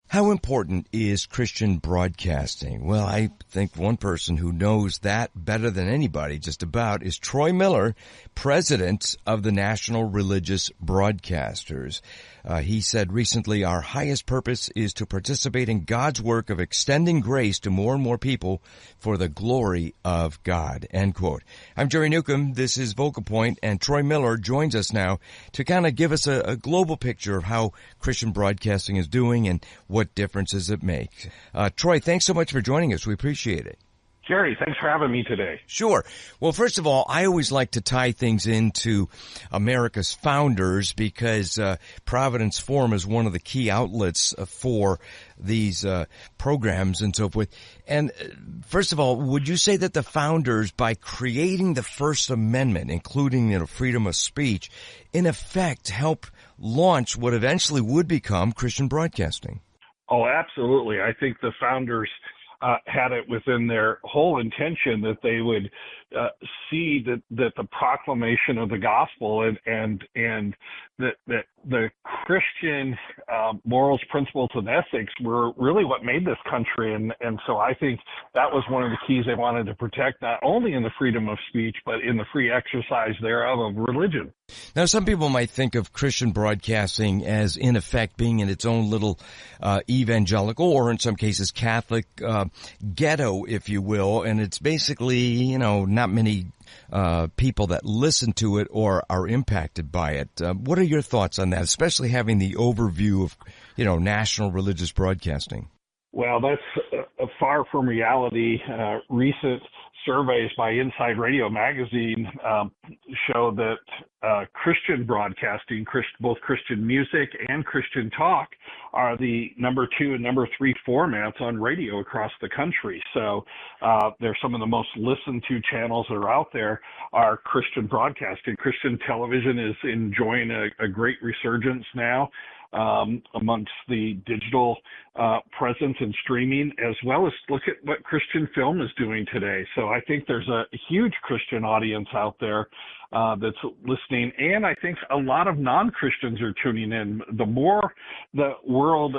How important is Christian broadcasting? Well, I think one person who knows that better than anybody just about is Troy Miller, president of the National Religious Broadcasters. He said recently, our highest purpose is to participate in God's work of extending grace to more and more people for the glory of God, end quote. I'm Jerry Newcombe. This is Vocal Point, and Troy Miller joins us now to kind of give us a global picture of how Christian broadcasting is doing and what differences it makes. Troy, thanks so much for joining us. We appreciate it. Jerry, thanks for having me today. Sure. Well, first of all, I always like to tie things into America's founders because Providence Forum is one of the key outlets for these programs and so forth. And first of all, would you say that the founders, by creating the First Amendment, including freedom of speech, in effect help launch what eventually would become Christian broadcasting? Oh, absolutely. I think the founders had it within their whole intention that they would see that the proclamation of the gospel and that the Christian morals, principles, and ethics were really what made this country. And so I think that was one of the keys they wanted to protect, not only in the freedom of speech, but in the free exercise thereof of religion. Now, some people might think of Christian broadcasting as, in effect, being in its own little evangelical, or in some cases Catholic ghetto, if you will, and it's basically, not many people that listen to it or are impacted by it. What are your thoughts on that, especially having the overview of, national religious broadcasting? Well, that's far from reality. Recent surveys by Inside Radio magazine show that Christian broadcasting, both Christian music and Christian talk, are the number 2 and number 3 formats on radio across the country. So they're some of the most listened to channels that are out there are Christian broadcasting. Christian television is enjoying a great resurgence now amongst the digital presence and streaming, as well as look at what Christian film is doing today. So I think there's a huge Christian audience out there that's listening, and I think a lot of non-Christians are tuning in. The more the world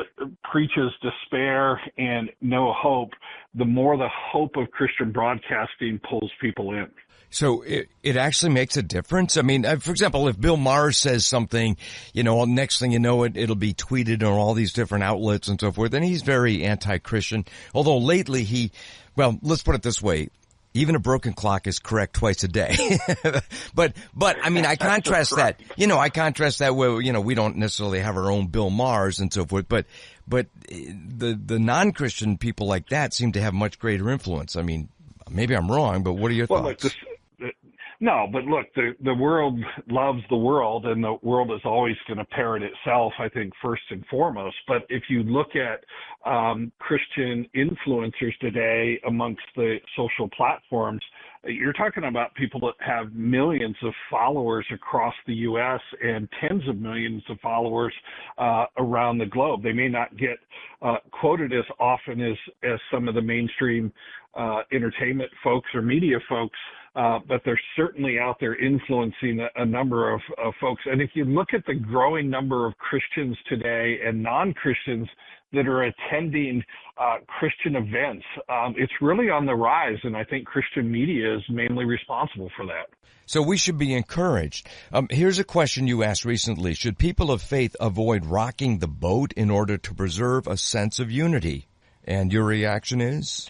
preaches despair and no hope, the more the hope of Christian broadcasting pulls people in. So it actually makes a difference? I mean, for example, if Bill Maher says something, next thing you know, it'll be tweeted on all these different outlets and so forth, and he's very anti-Christian. Although lately let's put it this way, even a broken clock is correct twice a day. But I mean, I contrast that, I contrast that where, we don't necessarily have our own Bill Mahers and so forth, but the non-Christian people like that seem to have much greater influence. I mean, maybe I'm wrong, but what are your thoughts? No, but look, the world loves the world, and the world is always going to parrot itself, I think, first and foremost. But if you look at Christian influencers today amongst the social platforms, you're talking about people that have millions of followers across the U.S. and tens of millions of followers around the globe. They may not get quoted as often as some of the mainstream entertainment folks or media folks, but they're certainly out there influencing a number of folks. And if you look at the growing number of Christians today and non-Christians that are attending Christian events, it's really on the rise, and I think Christian media is mainly responsible for that. So we should be encouraged. Here's a question you asked recently. Should people of faith avoid rocking the boat in order to preserve a sense of unity? And your reaction is?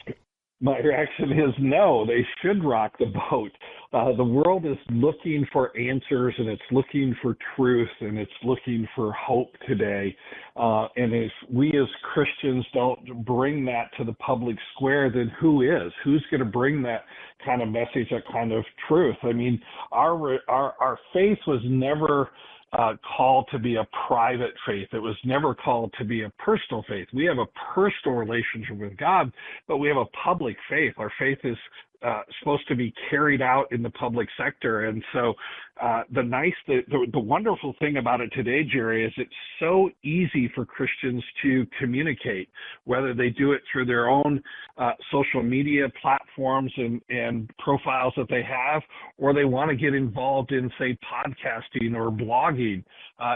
My reaction is no, they should rock the boat. The world is looking for answers, and it's looking for truth, and it's looking for hope today. And if we as Christians don't bring that to the public square, then who is? Who's going to bring that kind of message, that kind of truth? I mean, our faith was never called to be a private faith. It was never called to be a personal faith. We have a personal relationship with God, but we have a public faith. Our faith is supposed to be carried out in the public sector. And so the wonderful thing about it today, Jerry, is it's so easy for Christians to communicate, whether they do it through their own social media platforms and profiles that they have, or they want to get involved in, say, podcasting or blogging.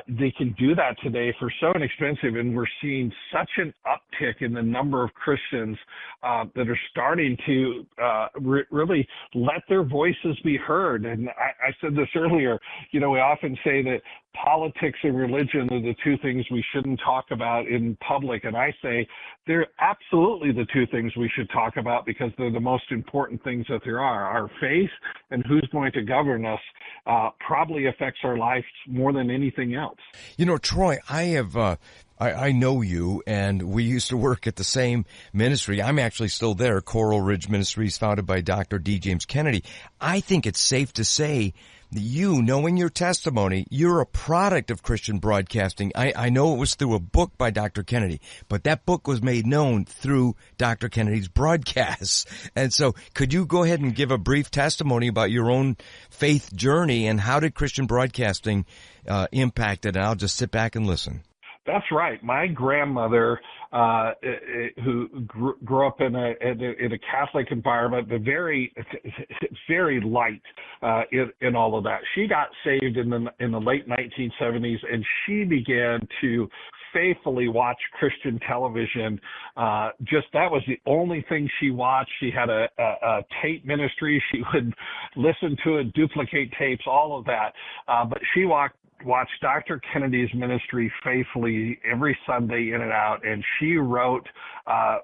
They can do that today for so inexpensive, and we're seeing such an uptick in the number of Christians that are starting to really let their voices be heard. And I said this earlier, we often say that politics and religion are the two things we shouldn't talk about in public. And I say they're absolutely the two things we should talk about, because they're the most important things that there are. Our faith and who's going to govern us probably affects our lives more than anything else. Troy, I know you, and we used to work at the same ministry. I'm actually still there, Coral Ridge Ministries, founded by Dr. D. James Kennedy. I think it's safe to say that you, knowing your testimony, you're a product of Christian broadcasting. I know it was through a book by Dr. Kennedy, but that book was made known through Dr. Kennedy's broadcasts. And so could you go ahead and give a brief testimony about your own faith journey, and how did Christian broadcasting impact it? And I'll just sit back and listen. That's right. My grandmother, who grew up in a Catholic environment, but very light in all of that. She got saved in the late 1970s, and she began to faithfully watch Christian television. That was the only thing she watched. She had a tape ministry. She would listen to it, duplicate tapes, all of that. But she watched Dr. Kennedy's ministry faithfully every Sunday in and out, and she wrote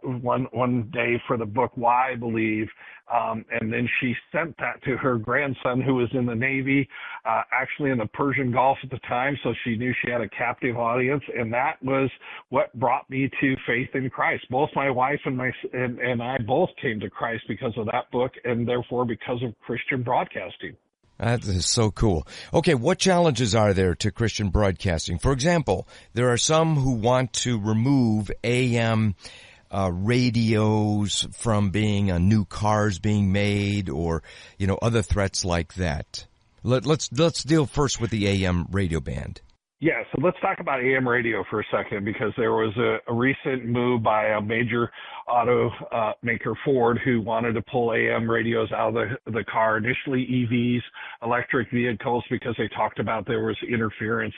one day for the book Why I Believe, and then she sent that to her grandson, who was in the Navy, actually in the Persian Gulf at the time, so she knew she had a captive audience, and that was what brought me to faith in Christ. Both my wife and I both came to Christ because of that book, and therefore because of Christian broadcasting. That is so cool. Okay, what challenges are there to Christian broadcasting? For example, there are some who want to remove AM radios from being new cars being made, or other threats like that. Let's deal first with the AM radio ban. Yeah, so let's talk about AM radio for a second, because there was a recent move by a major auto maker, Ford, who wanted to pull AM radios out of the car, initially EVs, electric vehicles, because they talked about there was interference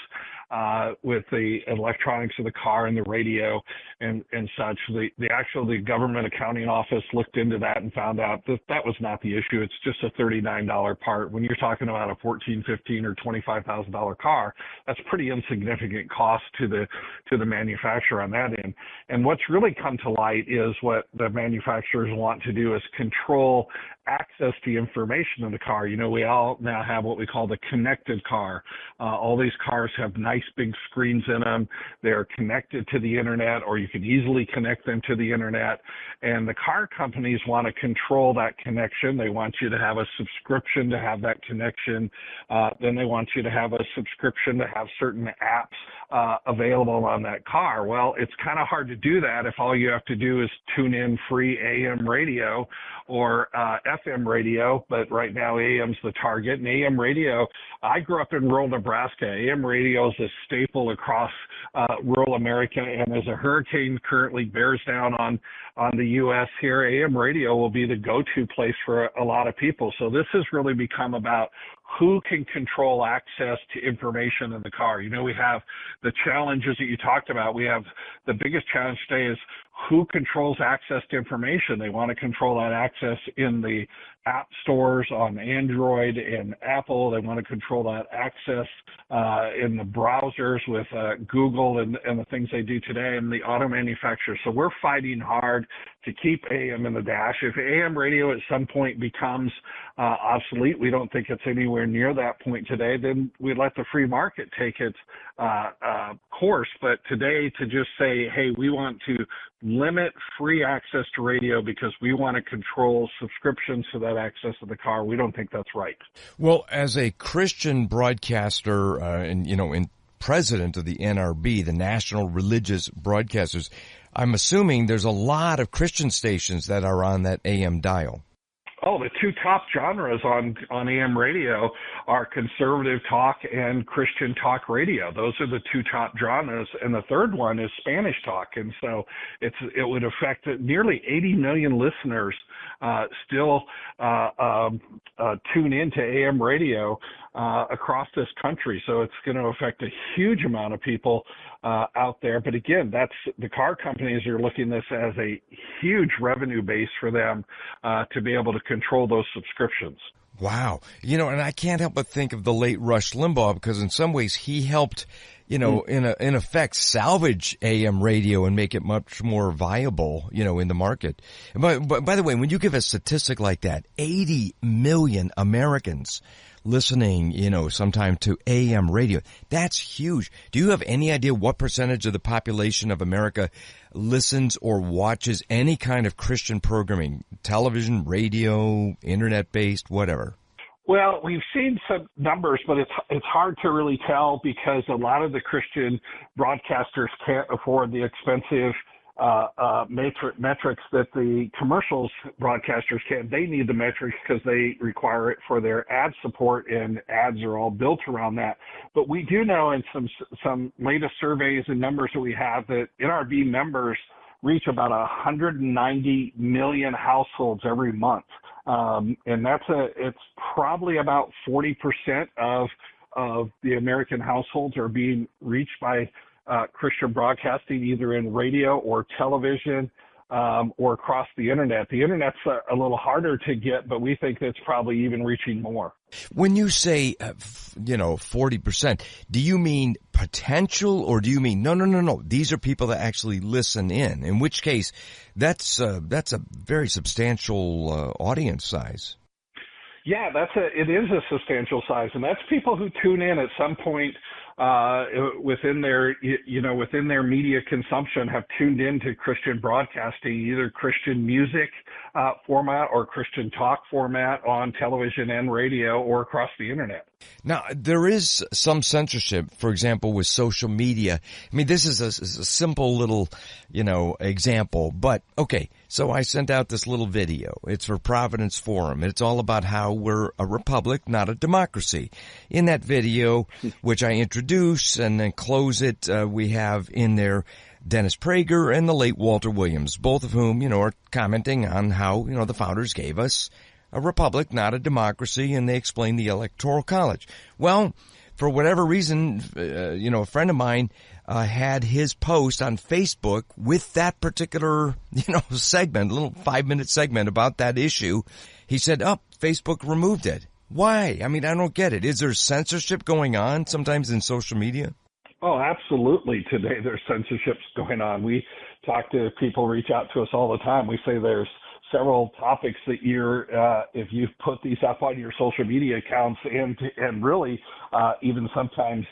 with the electronics of the car and the radio and such. The government accounting office looked into that and found out that was not the issue. It's just a $39 part. When you're talking about a $14,000, $15,000, or $25,000 car, that's pretty insignificant cost to the manufacturer on that end. And what's really come to light is what the manufacturers want to do is control access to information in the car. We all now have what we call the connected car. All these cars have nice big screens in them. They're connected to the internet, or you can easily connect them to the internet. And the car companies want to control that connection. They want you to have a subscription to have that connection. Then they want you to have a subscription to have certain apps available on that car. Well, it's kind of hard to do that if all you have to do is tune in free AM radio or FM radio, but right now AM's the target. And AM radio, I grew up in rural Nebraska. AM radio is a staple across rural America, and as a hurricane currently bears down on the U.S. here, AM radio will be the go-to place for a lot of people. So this has really become about who can control access to information in the car. We have the challenges that you talked about. We have the biggest challenge today is who controls access to information. They want to control that access in the app stores on Android and Apple. They want to control that access in the browsers with Google and the things they do today, and the auto manufacturers. So we're fighting hard to keep AM in the dash. If AM radio at some point becomes obsolete, we don't think it's anywhere near that point today, then we let the free market take its course. But today, to just say, hey, we want to limit free access to radio because we want to control subscriptions to that access to the car, we don't think that's right. Well, as a Christian broadcaster and president of the NRB, the National Religious Broadcasters, I'm assuming there's a lot of Christian stations that are on that AM dial. Oh, the two top genres on AM radio are conservative talk and Christian talk radio. Those are the two top genres, and the third one is Spanish talk. And so it would affect nearly 80 million listeners still tune into AM radio across this country. So it's going to affect a huge amount of people out there. But again, that's the car companies are looking at this as a huge revenue base for them to be able to control those subscriptions. Wow. And I can't help but think of the late Rush Limbaugh, because in some ways he helped, in effect, salvage AM radio and make it much more viable, in the market. But by the way, when you give a statistic like that, 80 million Americans listening, sometime to AM radio, that's huge. Do you have any idea what percentage of the population of America listens or watches any kind of Christian programming, television, radio, internet-based, whatever? Well, we've seen some numbers, but it's hard to really tell because a lot of the Christian broadcasters can't afford the expensive metrics that the commercials broadcasters can. They need the metrics because they require it for their ad support, and ads are all built around that. But we do know in some latest surveys and numbers that we have that NRB members reach about 190 million households every month. And it's probably about 40% of the American households are being reached by Christian broadcasting, either in radio or television or across the internet. The internet's a little harder to get, but we think it's probably even reaching more. When you say, 40%, do you mean potential, or do you mean, no, these are people that actually listen in? In which case, that's a very substantial audience size. Yeah, it is a substantial size, and that's people who tune in at some point within their media consumption, have tuned into Christian broadcasting, either Christian music format or Christian talk format on television and radio or across the internet. Now, there is some censorship, for example, with social media. I mean, this is a simple little, example, but okay. So I sent out this little video. It's for Providence Forum. It's all about how we're a republic, not a democracy. In that video, which I introduce and then close it, we have in there Dennis Prager and the late Walter Williams, both of whom, are commenting on how, the founders gave us a republic, not a democracy, and they explain the Electoral College. Well, for whatever reason, a friend of mine had his post on Facebook with that particular, segment, a little 5-minute segment about that issue. He said, Facebook removed it. Why? I mean, I don't get it. Is there censorship going on sometimes in social media? Oh, absolutely. Today there's censorship going on. We talk to people, reach out to us all the time. We say there's several topics that if you put these up on your social media accounts and really even sometimes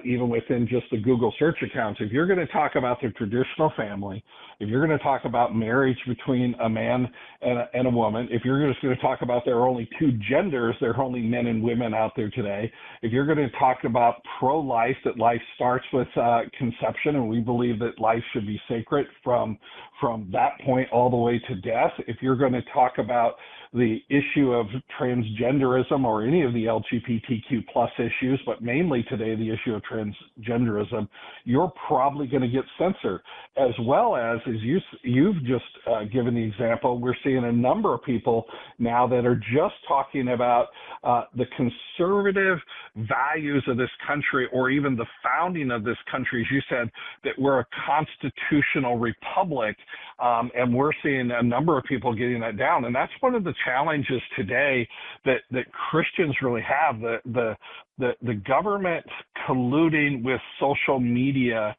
even within just the Google search accounts, if you're going to talk about the traditional family, if you're going to talk about marriage between a man and a woman, if you're just going to talk about there are only two genders, there are only men and women out there today, if you're going to talk about pro-life, that life starts with conception, and we believe that life should be sacred from that point all the way to death, if you're going to talk about the issue of transgenderism or any of the LGBTQ plus issues, but mainly today the issue of transgenderism, you're probably going to get censored. As well as you've just given the example, we're seeing a number of people now that are just talking about the conservative values of this country, or even the founding of this country. As you said, that we're a constitutional republic, and we're seeing a number of people getting that down. And that's one of the challenges today that Christians really have, the government colluding with social media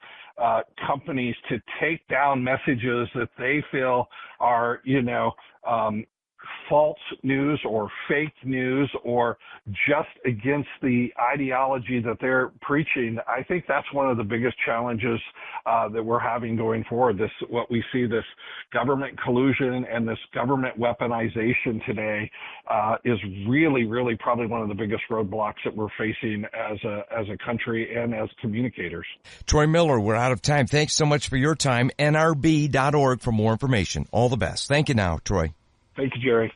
companies to take down messages that they feel are, false news or fake news or just against the ideology that they're preaching. I think that's one of the biggest challenges that we're having going forward. What we see, this government collusion and this government weaponization today is really, really probably one of the biggest roadblocks that we're facing as a country and as communicators. Troy Miller, we're out of time. Thanks so much for your time. NRB.org for more information. All the best. Thank you now, Troy. Thank you, Jerry.